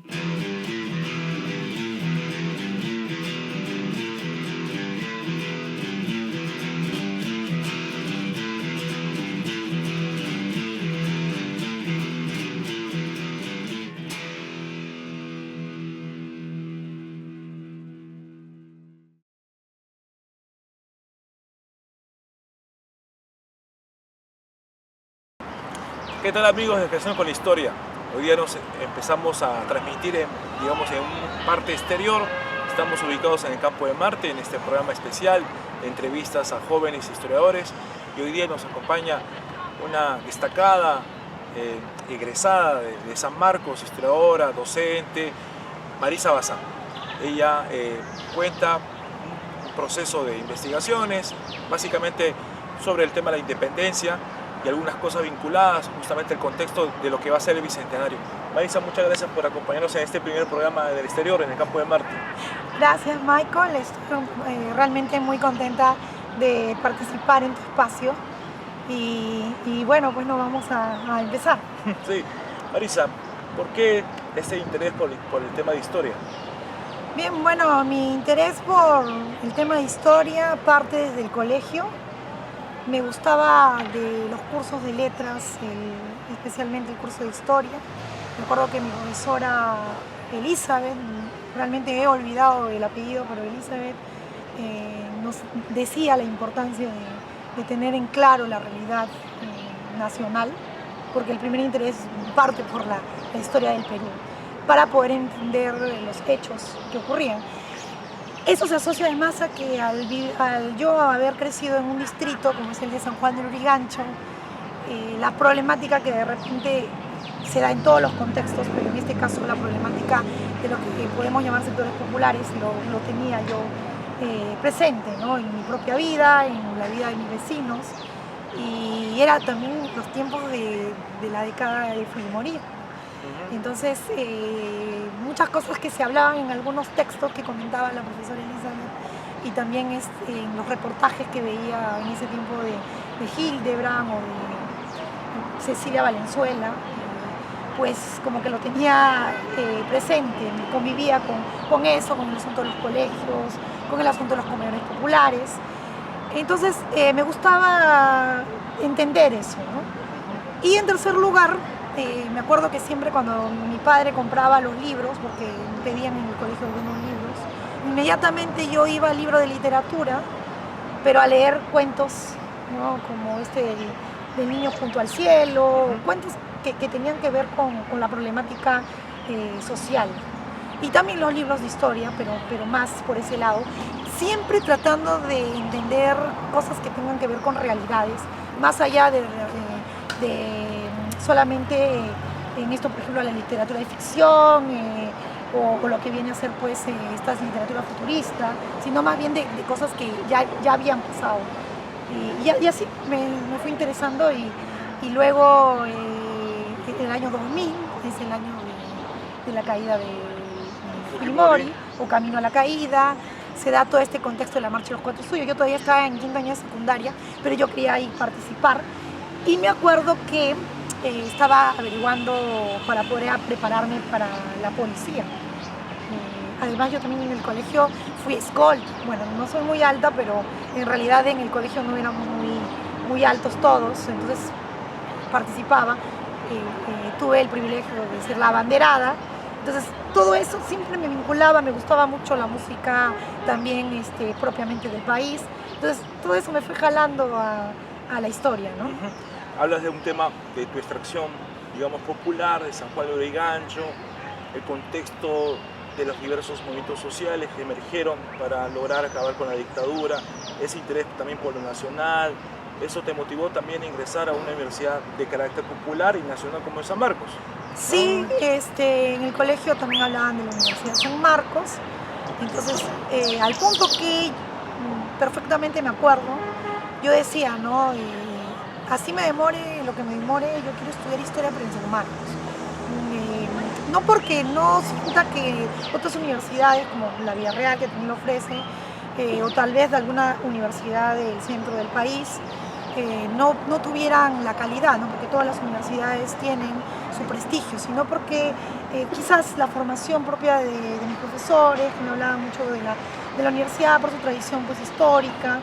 ¿Qué tal, amigos de Creación con la Historia? Hoy día nos empezamos a transmitir en una parte exterior. Estamos ubicados en el Campo de Marte, en este programa especial de entrevistas a jóvenes historiadores. Y hoy día nos acompaña una destacada egresada de San Marcos, historiadora, docente, Marisa Bazán. Ella cuenta un proceso de investigaciones, básicamente sobre el tema de la independencia y algunas cosas vinculadas justamente al contexto de lo que va a ser el Bicentenario. Marisa, muchas gracias por acompañarnos en este primer programa del exterior, en el Campo de Marte. Gracias, Michael. Estoy realmente muy contenta de participar en tu espacio y bueno, pues nos vamos a empezar. Sí. Marisa, ¿por qué ese interés por el tema de historia? Bien, bueno, mi interés por el tema de historia parte desde el colegio. Me gustaba de los cursos de letras, especialmente el curso de historia. Recuerdo que mi profesora Elizabeth, realmente he olvidado el apellido, pero Elizabeth nos decía la importancia de tener en claro la realidad nacional, porque el primer interés parte por la historia del Perú, para poder entender los hechos que ocurrían. Eso se asocia además a que al yo haber crecido en un distrito como es el de San Juan del Lurigancho, la problemática que de repente se da en todos los contextos, pero en este caso la problemática de lo que podemos llamar sectores populares, lo tenía yo presente, ¿no? En mi propia vida, en la vida de mis vecinos, y era también los tiempos de la década de Fujimori. Entonces, muchas cosas que se hablaban en algunos textos que comentaba la profesora Elizabeth y también en los reportajes que veía en ese tiempo de Hildebrand o de Cecilia Valenzuela, pues como que lo tenía presente, convivía con eso, con el asunto de los colegios, con el asunto de los comedores populares. Entonces, me gustaba entender eso, ¿no? Y en tercer lugar, me acuerdo que siempre cuando mi padre compraba los libros, porque pedían en el colegio algunos libros, inmediatamente yo iba al libro de literatura, pero a leer cuentos, ¿no? Como del niño junto al cielo, cuentos que tenían que ver con la problemática social. Y también los libros de historia, pero más por ese lado, siempre tratando de entender cosas que tengan que ver con realidades, más allá de solamente en esto, por ejemplo, la literatura de ficción o lo que viene a ser pues esta literatura futurista, sino más bien de cosas que ya habían pasado. Y así me fui interesando y luego el año 2000 es el año de la caída de Fujimori, o camino a la caída. Se da todo este contexto de la Marcha de los Cuatro Suyos. Yo todavía estaba en quinto año de secundaria, pero yo quería ir participar. Y me acuerdo que estaba averiguando para poder prepararme para la policía. Además, yo también en el colegio fui escolta. Bueno, no soy muy alta, pero en realidad en el colegio no éramos muy altos todos, entonces participaba. Tuve el privilegio de ser la abanderada. Entonces, todo eso siempre me vinculaba, me gustaba mucho la música también propiamente del país. Entonces, todo eso me fue jalando a la historia, ¿no? Hablas de un tema de tu extracción, digamos, popular, de San Juan de Lurigancho, el contexto de los diversos movimientos sociales que emergieron para lograr acabar con la dictadura, ese interés también por lo nacional. ¿Eso te motivó también a ingresar a una universidad de carácter popular y nacional como es San Marcos? Sí, en el colegio también hablaban de la Universidad de San Marcos, entonces al punto que perfectamente me acuerdo, yo decía, ¿no? Así me demore lo que me demore, yo quiero estudiar historia pero en San Marcos. No porque no sienta que otras universidades como la Villarreal, que también lo ofrece, o tal vez de alguna universidad del centro del país, no tuvieran la calidad, ¿no? Porque todas las universidades tienen su prestigio, sino porque quizás la formación propia de mis profesores, que me hablaban mucho de la universidad por su tradición pues, histórica.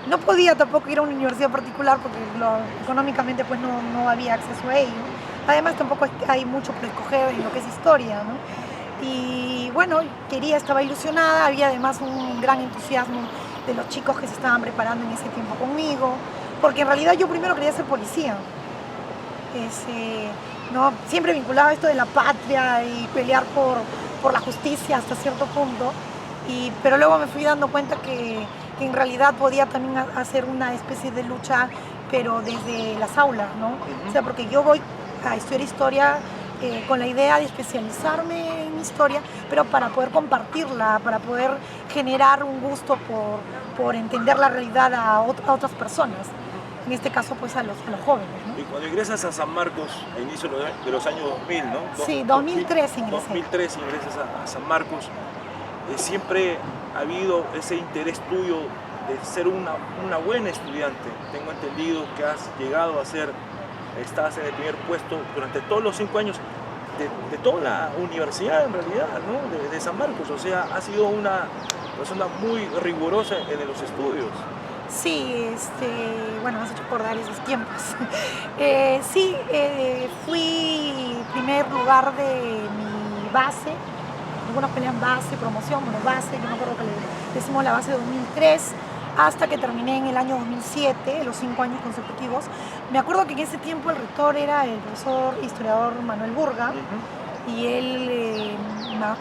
No podía tampoco ir a una universidad particular porque económicamente pues, no había acceso a ello. Además tampoco hay mucho por escoger en lo que es historia, ¿no? Y bueno, estaba ilusionada, había además un gran entusiasmo de los chicos que se estaban preparando en ese tiempo conmigo, porque en realidad yo primero quería ser policía. ¿No? Siempre vinculaba esto de la patria y pelear por la justicia hasta cierto punto, pero luego me fui dando cuenta que en realidad podía también hacer una especie de lucha, pero desde las aulas, ¿no? O sea, porque yo voy a estudiar historia con la idea de especializarme en historia, pero para poder compartirla, para poder generar un gusto por entender la realidad a otras personas. En este caso, pues a los jóvenes, ¿no? Y cuando ingresas a San Marcos, a inicio de los años 2000, ¿no? Sí, 2003 ingresé. 2003 ingresas a San Marcos. Siempre ha habido ese interés tuyo de ser una buena estudiante. Tengo entendido que has llegado a ser, estás en el primer puesto durante todos los 5 años de toda la universidad, en realidad, ¿no? de San Marcos. O sea, has sido una persona muy rigurosa en los estudios. Sí, bueno, me has hecho acordar esos tiempos. Sí, fui primer lugar de mi base. Algunos pelean base, promoción, bueno, base, yo me acuerdo que le decimos la base de 2003, hasta que terminé en el año 2007, los 5 años consecutivos. Me acuerdo que en ese tiempo el rector era el profesor historiador Manuel Burga, y él,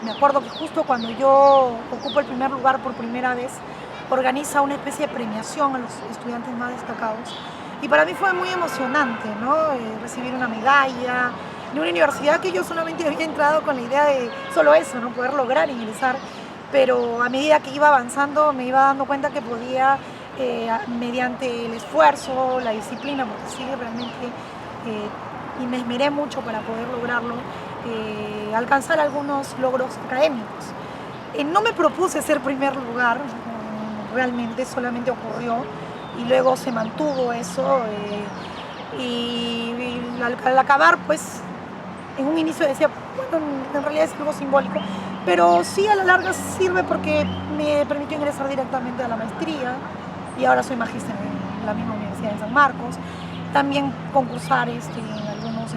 me acuerdo que justo cuando yo ocupo el primer lugar por primera vez, organiza una especie de premiación a los estudiantes más destacados. Y para mí fue muy emocionante, ¿no? Recibir una medalla de una universidad que yo solamente había entrado con la idea de solo eso, ¿no? Poder lograr ingresar. Pero a medida que iba avanzando me iba dando cuenta que podía, mediante el esfuerzo, la disciplina, porque sí, realmente, y me esmeré mucho para poder lograrlo, alcanzar algunos logros académicos. No me propuse ser primer lugar, realmente solamente ocurrió y luego se mantuvo eso y al acabar pues en un inicio decía, bueno, en realidad es algo simbólico, pero sí a la larga sirve porque me permitió ingresar directamente a la maestría y ahora soy magíster en la misma universidad de San Marcos. También concursar en algunos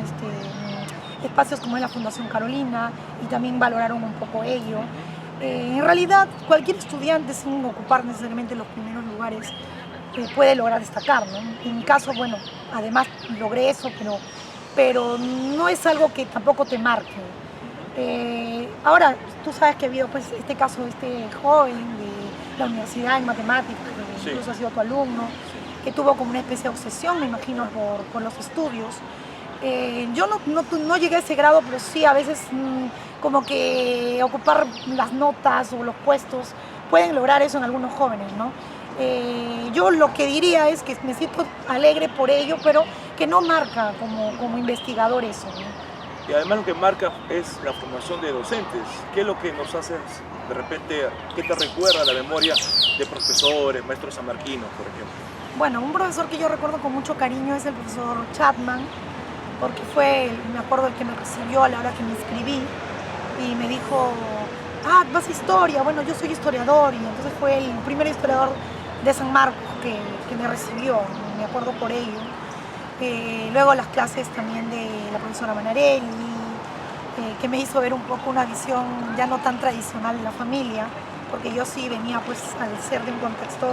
espacios como es la Fundación Carolina y también valoraron un poco ello. En realidad, cualquier estudiante, sin ocupar necesariamente los primeros lugares, puede lograr destacar, ¿no? En mi caso, bueno, además logré eso, pero no es algo que tampoco te marque. Ahora, tú sabes que ha habido pues, este caso de este joven de la universidad en matemáticas, que incluso ha sido tu alumno, que tuvo como una especie de obsesión, me imagino, por los estudios. Yo no llegué a ese grado, pero sí a veces como que ocupar las notas o los puestos pueden lograr eso en algunos jóvenes, ¿no? Yo lo que diría es que me siento alegre por ello, pero que no marca como investigador eso, ¿no? Y además lo que marca es la formación de docentes. ¿Qué es lo que nos hace de repente, qué te recuerda la memoria de profesores, maestros sanmarquinos, por ejemplo? Bueno, un profesor que yo recuerdo con mucho cariño es el profesor Chapman, porque fue, me acuerdo, el que me recibió a la hora que me inscribí y me dijo, vas a historia, bueno, yo soy historiador, y entonces fue el primer historiador de San Marcos que me recibió, me acuerdo por ello. Luego las clases también de la profesora Manarelli, que me hizo ver un poco una visión ya no tan tradicional de la familia, porque yo sí venía pues al ser de un contexto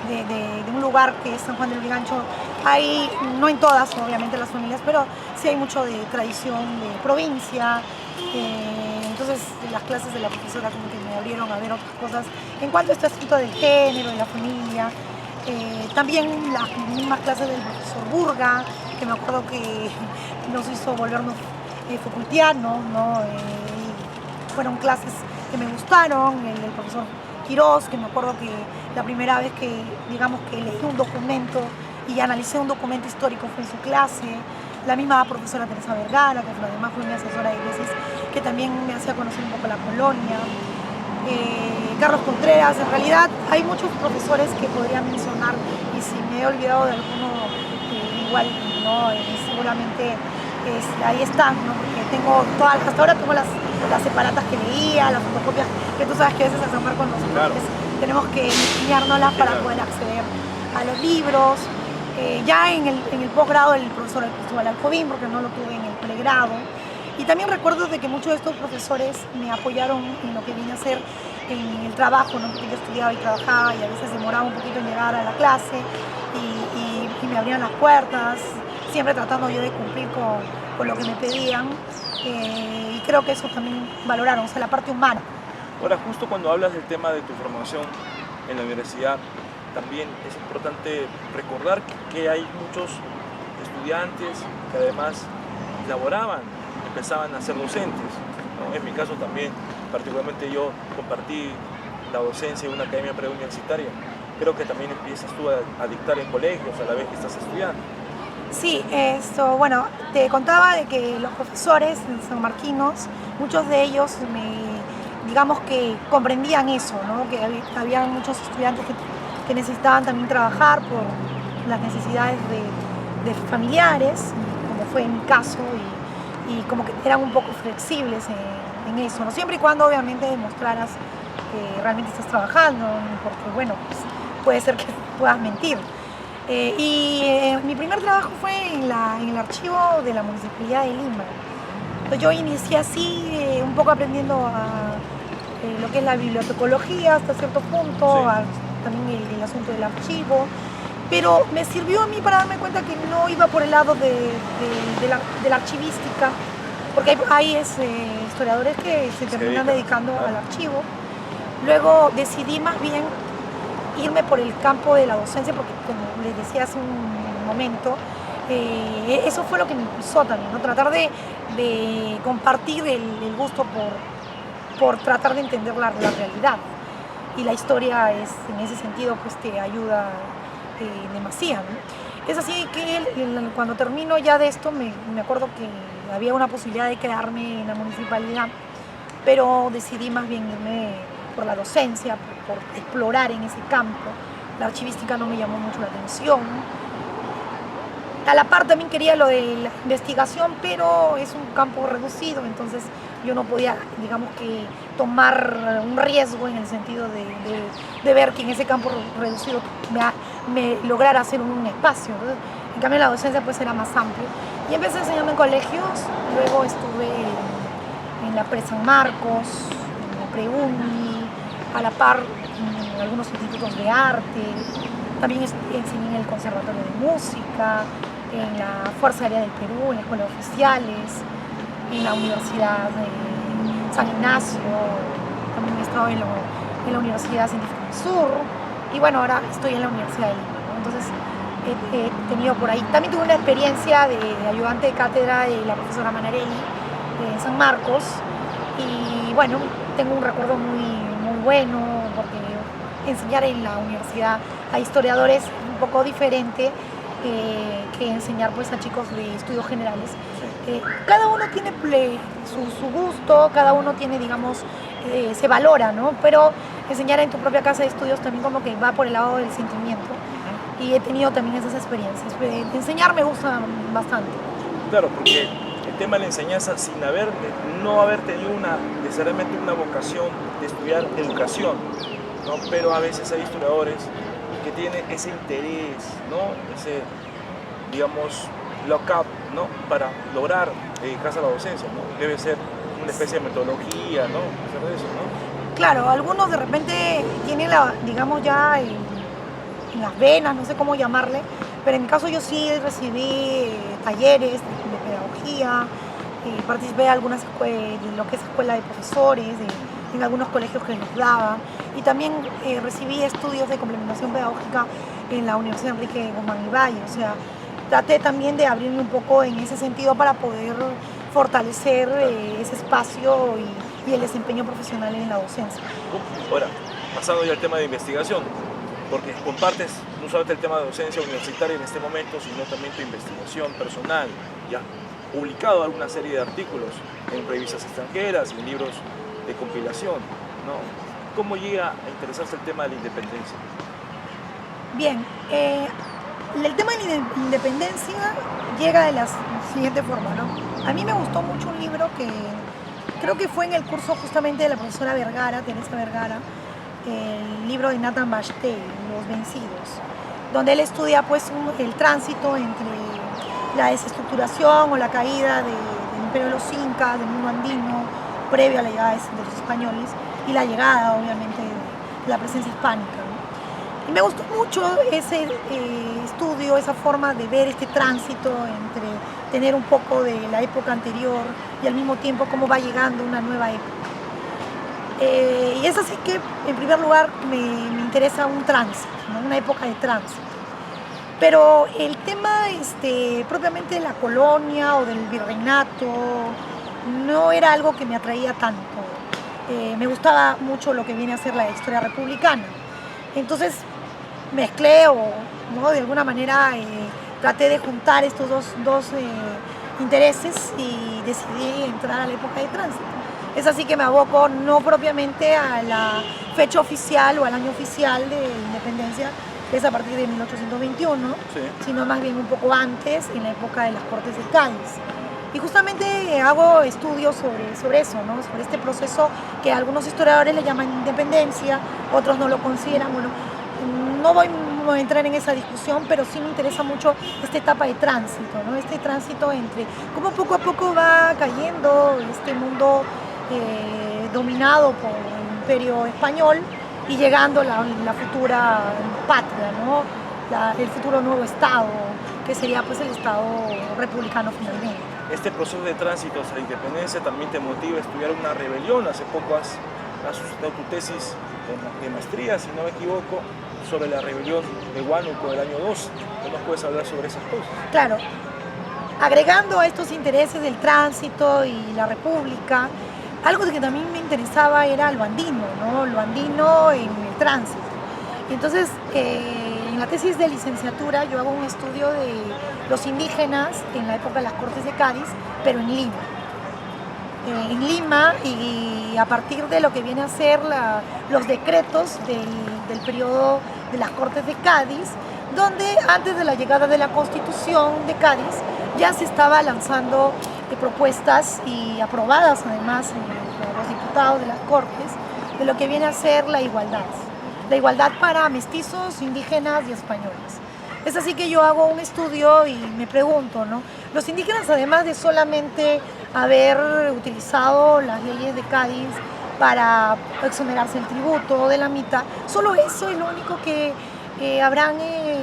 de un lugar que es San Juan del Lurigancho. Hay, no en todas obviamente las familias, pero sí hay mucho de tradición de provincia. Entonces las clases de la profesora como que me abrieron a ver otras cosas en cuanto a este asunto del género, de la familia. También las mismas clases del profesor Burga, que me acuerdo que nos hizo volvernos facultianos, ¿no? Fueron clases que me gustaron, el profesor Quirós, que me acuerdo que la primera vez que, digamos, que leí un documento y analicé un documento histórico fue en su clase. La misma profesora Teresa Vergara, que además fue mi asesora de tesis, que también me hacía conocer un poco la colonia. Carlos Contreras, en realidad hay muchos profesores que podría mencionar y si me he olvidado de alguno, igual, ¿no? Seguramente ahí están, ¿no? Porque tengo todas, hasta ahora tengo las separatas que leía, las fotocopias, que tú sabes que a veces a San Marcos nosotros tenemos que ingeniárnoslas para poder acceder a los libros. Ya en el posgrado el profesor Cristóbal Alcobín, porque no lo tuve en el pregrado. Y también recuerdo de que muchos de estos profesores me apoyaron en lo que vine a hacer en el trabajo, ¿no? Porque yo estudiaba y trabajaba y a veces demoraba un poquito en llegar a la clase y me abrían las puertas, siempre tratando yo de cumplir con lo que me pedían. Y creo que eso también valoraron, o sea, la parte humana. Ahora, justo cuando hablas del tema de tu formación en la universidad, también es importante recordar que hay muchos estudiantes que además laboraban, empezaban a ser docentes, ¿no? En mi caso también, particularmente yo compartí la docencia en una academia preuniversitaria. Creo que también empiezas tú a dictar en colegios a la vez que estás estudiando. Sí, bueno, te contaba de que los profesores sanmarquinos, muchos de ellos digamos que comprendían eso, ¿no? Que había muchos estudiantes que necesitaban también trabajar por las necesidades de familiares, como fue en mi caso, y como que eran un poco flexibles en eso, ¿no? Siempre y cuando obviamente demostraras que realmente estás trabajando, porque bueno, pues, puede ser que puedas mentir. Mi primer trabajo fue en el archivo de la Municipalidad de Lima. Entonces yo inicié así, un poco aprendiendo lo que es la bibliotecología hasta cierto punto, también el asunto del archivo, pero me sirvió a mí para darme cuenta que no iba por el lado de la archivística, porque hay historiadores que se terminan dedicando al archivo. Luego decidí más bien irme por el campo de la docencia, porque como les decía hace un momento, eso fue lo que me impulsó también, ¿no? Tratar de compartir el gusto por tratar de entender la realidad. Y la historia en ese sentido pues te ayuda demasiado, ¿no? Es así que cuando termino ya de esto me acuerdo que había una posibilidad de quedarme en la municipalidad, pero decidí más bien irme por la docencia, por explorar en ese campo. La archivística no me llamó mucho la atención. A la par también quería lo de la investigación, pero es un campo reducido, entonces yo no podía, digamos que, tomar un riesgo en el sentido de ver que en ese campo reducido me lograra hacer un espacio. Entonces, en cambio la docencia pues era más amplio. Y empecé enseñando en colegios, luego estuve en la Pre-San Marcos, en la Pre-Uni, a la par en algunos institutos de arte, también enseñé en el Conservatorio de Música, en la Fuerza Aérea del Perú, en la Escuela de Oficiales, en la Universidad de San Ignacio, también he estado en la Universidad Científica del Sur, y bueno, ahora estoy en la Universidad de Lima, ¿no? Entonces he tenido por ahí, también tuve una experiencia de ayudante de cátedra de la profesora Manarelli en San Marcos, y bueno, tengo un recuerdo muy bueno, porque enseñar en la universidad a historiadores es un poco diferente que enseñar pues a chicos de estudios generales. Cada uno tiene su gusto, cada uno tiene, digamos, se valora, ¿no? Pero enseñar en tu propia casa de estudios también como que va por el lado del sentimiento. Y he tenido también esas experiencias. Enseñar me gusta bastante. Claro, porque el tema de la enseñanza, sin no haber tenido necesariamente una vocación de estudiar educación, ¿no? Pero a veces hay historiadores que tienen ese interés, ¿no? Ese, digamos, lock-up, ¿no? Para lograr dedicarse a la docencia, ¿no? Debe ser una especie de metodología, ¿no? Hacer de eso, ¿no? Claro, algunos de repente tienen digamos ya en las venas, no sé cómo llamarle, pero en mi caso yo sí recibí talleres de pedagogía, participé de de lo que es escuela de profesores, en algunos colegios que nos daban, y también recibí estudios de complementación pedagógica en la Universidad Enrique Guzmán y Valle. O sea, traté también de abrirme un poco en ese sentido para poder fortalecer ese espacio y el desempeño profesional en la docencia. Ahora, pasando ya al tema de investigación, porque compartes no solamente el tema de docencia universitaria en este momento, sino también tu investigación personal, ya publicado alguna serie de artículos en revistas extranjeras, en libros de compilación, ¿no? ¿Cómo llega a interesarse el tema de la independencia? Bien, el tema de la independencia llega de la siguiente forma, ¿no? A mí me gustó mucho un libro que creo que fue en el curso justamente de la profesora Vergara, Teresa Vergara, el libro de Nathan Bashté, Los Vencidos, donde él estudia pues el tránsito entre la desestructuración o la caída del imperio de los incas, del mundo andino, previo a la llegada de los españoles, y la llegada obviamente de la presencia hispánica, ¿no? Y me gustó mucho ese estudio, esa forma de ver este tránsito entre tener un poco de la época anterior y al mismo tiempo cómo va llegando una nueva época. Y es así que, en primer lugar, me interesa un tránsito, ¿no? Una época de tránsito. Pero el tema propiamente de la colonia o del virreinato no era algo que me atraía tanto. Me gustaba mucho lo que viene a ser la historia republicana. Entonces mezclé ¿no? De alguna manera traté de juntar estos dos intereses y decidí entrar a la época de tránsito. Es así que me aboco no propiamente a la fecha oficial o al año oficial de independencia, que es a partir de 1821, sí, sino más bien un poco antes, en la época de las Cortes de Cádiz. Y justamente hago estudios sobre eso, ¿no? Sobre este proceso que algunos historiadores le llaman independencia, otros no lo consideran. Bueno, no voy a entrar en esa discusión, pero sí me interesa mucho esta etapa de tránsito, ¿no? Este tránsito entre cómo poco a poco va cayendo este mundo dominado por el imperio español y llegando la futura patria, ¿no? El futuro nuevo Estado, que sería pues el Estado republicano finalmente. Este proceso de tránsito hacia la independencia también te motiva a estudiar una rebelión. Hace poco has sustentado tu tesis de maestría, si no me equivoco, sobre la rebelión de Huánuco del año 2. ¿Qué nos puedes hablar sobre esas cosas? Claro, agregando a estos intereses del tránsito y la república, algo que también me interesaba era lo andino, ¿no? Lo andino en el tránsito. Entonces, en la tesis de licenciatura yo hago un estudio de los indígenas en la época de las Cortes de Cádiz, pero en Lima. En Lima, y a partir de lo que viene a ser los decretos del periodo de las Cortes de Cádiz, donde antes de la llegada de la Constitución de Cádiz ya se estaba lanzando propuestas y aprobadas además por los diputados de las Cortes de lo que viene a ser la igualdad para mestizos, indígenas y españoles. Es así que yo hago un estudio y me pregunto, ¿no? Los indígenas, además de solamente haber utilizado las leyes de Cádiz para exonerarse del tributo o de la mitad, solo eso es lo único que habrán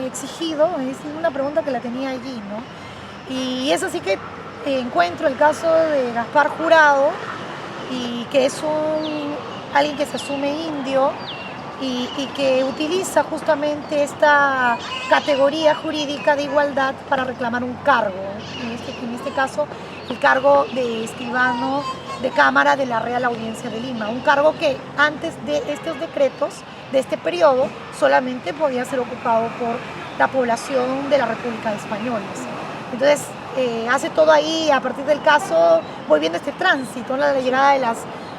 exigido. Es una pregunta que la tenía allí, ¿no? Y es así que encuentro el caso de Gaspar Jurado, y que es alguien que se asume indio y que utiliza justamente esta categoría jurídica de igualdad para reclamar un cargo, en este caso el cargo de escribano de Cámara de la Real Audiencia de Lima, un cargo que antes de estos decretos, de este periodo, solamente podía ser ocupado por la población de la República de Españoles. Entonces, hace todo ahí, a partir del caso, voy viendo este tránsito, ¿no? La llegada de las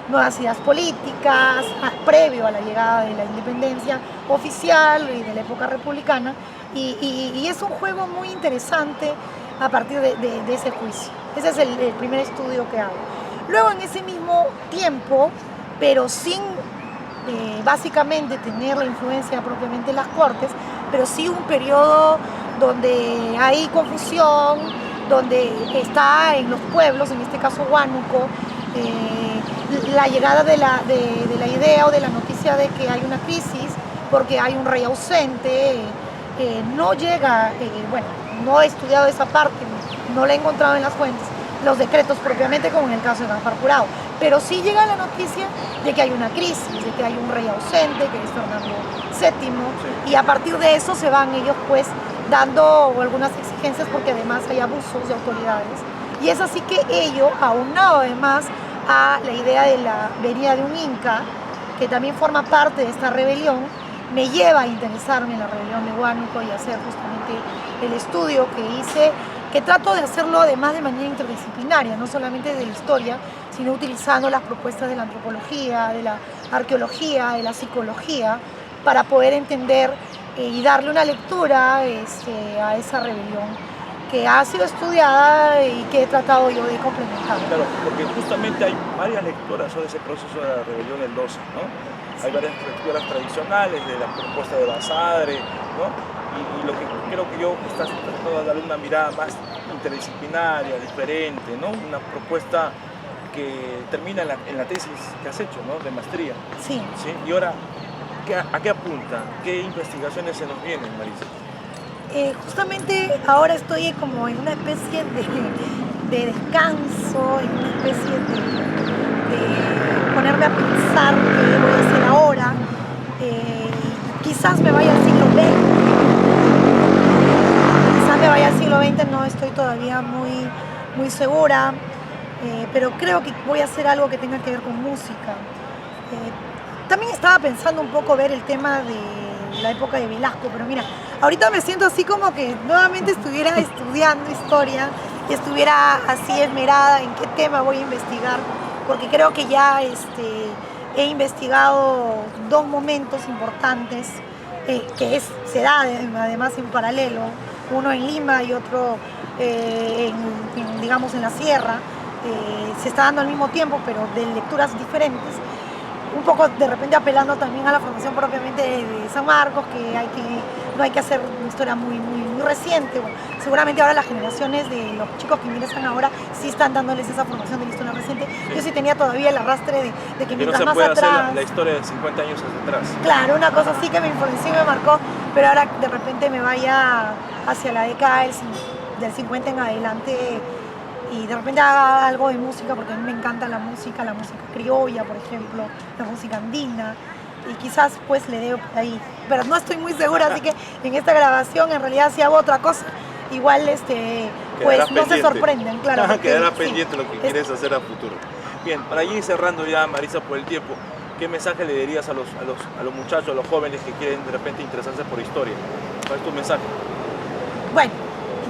nuevas ideas políticas, previo a la llegada de la independencia oficial y de la época republicana, y es un juego muy interesante a partir de ese juicio. Ese es el primer estudio que hago. Luego, en ese mismo tiempo, pero sin básicamente tener la influencia propiamente en las Cortes, pero sí un periodo donde hay confusión, donde está en los pueblos, en este caso Huánuco, la llegada de la idea o de la noticia de que hay una crisis porque hay un rey ausente. No llega, bueno, no he estudiado esa parte, no la he encontrado en las fuentes, los decretos propiamente, como en el caso de Gaspar Jurado, pero sí llega la noticia de que hay una crisis, de que hay un rey ausente, que es Fernando VII, y a partir de eso se van ellos pues dando algunas exigencias, porque además hay abusos de autoridades, y es así que ello, aunado además a la idea de la venida de un inca, que también forma parte de esta rebelión, me lleva a interesarme en la rebelión de Huánuco y hacer justamente el estudio que hice, que trato de hacerlo además de manera interdisciplinaria, no solamente de la historia, sino utilizando las propuestas de la antropología, de la arqueología, de la psicología, para poder entender y darle una lectura a esa rebelión que ha sido estudiada y que he tratado yo de complementar. Claro, porque justamente hay varias lecturas sobre ese proceso de la rebelión del 12, ¿no? Sí. Hay varias lecturas tradicionales de la propuesta de Basadre, ¿no? Y lo que creo que yo estás tratando de darle una mirada más interdisciplinaria, diferente, ¿no? Una propuesta que termina en la tesis que has hecho, ¿no? De maestría. Sí. ¿Sí? Y ahora, ¿a qué apunta? ¿Qué investigaciones se nos vienen, Marisa? Justamente ahora estoy como en una especie de descanso, en una especie de ponerme a pensar qué voy a hacer ahora. Quizás me vaya al siglo XX, quizás me vaya al siglo XX, no estoy todavía muy segura, pero creo que voy a hacer algo que tenga que ver con música. También estaba pensando un poco ver el tema de la época de Velasco, pero mira, ahorita me siento así como que nuevamente estuviera estudiando historia y estuviera así esmerada en qué tema voy a investigar, porque creo que ya he investigado dos momentos importantes se da además en paralelo, uno en Lima y otro digamos en la sierra. Se está dando al mismo tiempo, pero de lecturas diferentes. Un poco de repente apelando también a la formación propiamente de San Marcos, que no hay que hacer una historia muy reciente. Bueno, seguramente ahora las generaciones de los chicos que ingresan ahora sí están dándoles esa formación de la historia reciente. Sí. Yo sí tenía todavía el arrastre de que mientras no se más puede atrás... hacer la historia de 50 años hacia atrás. Claro, una cosa así que me influenció y me marcó, pero ahora de repente me vaya hacia la década del 50 en adelante y de repente haga algo de música, porque a mí me encanta la música criolla, por ejemplo, la música andina, y quizás pues le dé por ahí, pero no estoy muy segura, así que en esta grabación en realidad si hago otra cosa, igual pues no se sorprenden, claro. Porque, quedará pendiente lo que quieres hacer a futuro. Bien, para ir cerrando ya, Marisa, por el tiempo, ¿qué mensaje le dirías a los muchachos, a los jóvenes que quieren de repente interesarse por historia? ¿Cuál es tu mensaje? Bueno,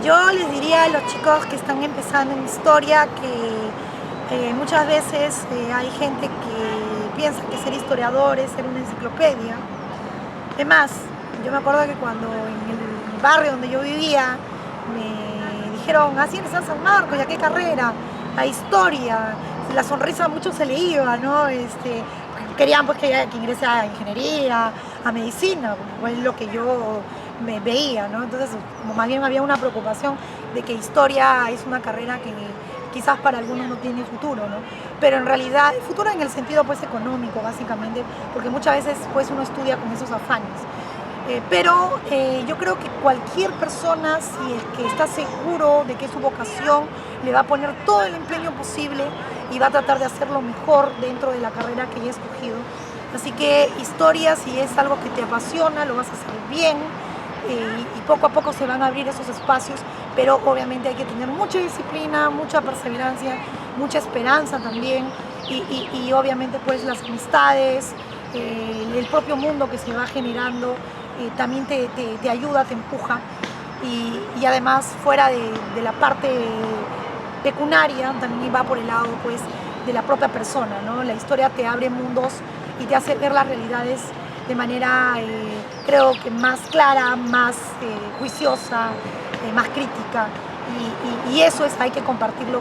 yo les diría a los chicos que están empezando en historia que muchas veces hay gente que piensa que ser historiador es ser una enciclopedia. Además, yo me acuerdo que cuando en el barrio donde yo vivía me dijeron, así eres en San Marcos, ¿ya qué carrera? La historia, la sonrisa a muchos se le iba, ¿no? Querían pues que ingrese a ingeniería, a medicina, pues lo que yo me veía, ¿no? Entonces, como más bien había una preocupación de que historia es una carrera que quizás para algunos no tiene futuro, ¿no? Pero en realidad, futuro en el sentido pues económico, básicamente, porque muchas veces pues uno estudia con esos afanes. Pero yo creo que cualquier persona, si es que está seguro de que es su vocación, le va a poner todo el empeño posible y va a tratar de hacerlo mejor dentro de la carrera que haya escogido. Así que historia, si es algo que te apasiona, lo vas a hacer bien. Y poco a poco se van a abrir esos espacios, pero obviamente hay que tener mucha disciplina, mucha perseverancia, mucha esperanza también y obviamente pues las amistades, el propio mundo que se va generando también te ayuda, te empuja y además fuera de la parte pecuniaria también va por el lado pues de la propia persona, ¿no? La historia te abre mundos y te hace ver las realidades de manera, creo que más clara, más juiciosa, más crítica. Y eso hay que compartirlo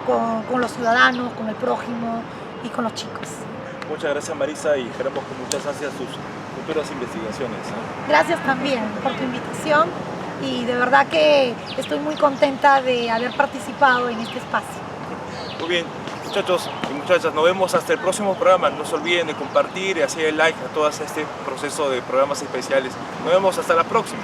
con los ciudadanos, con el prójimo y con los chicos. Muchas gracias, Marisa, y esperamos con muchas ansias tus futuras investigaciones. Gracias también por tu invitación y de verdad que estoy muy contenta de haber participado en este espacio. Muy bien. Muchachos y muchachas, nos vemos hasta el próximo programa. No se olviden de compartir y hacer el like a todo este proceso de programas especiales. Nos vemos hasta la próxima.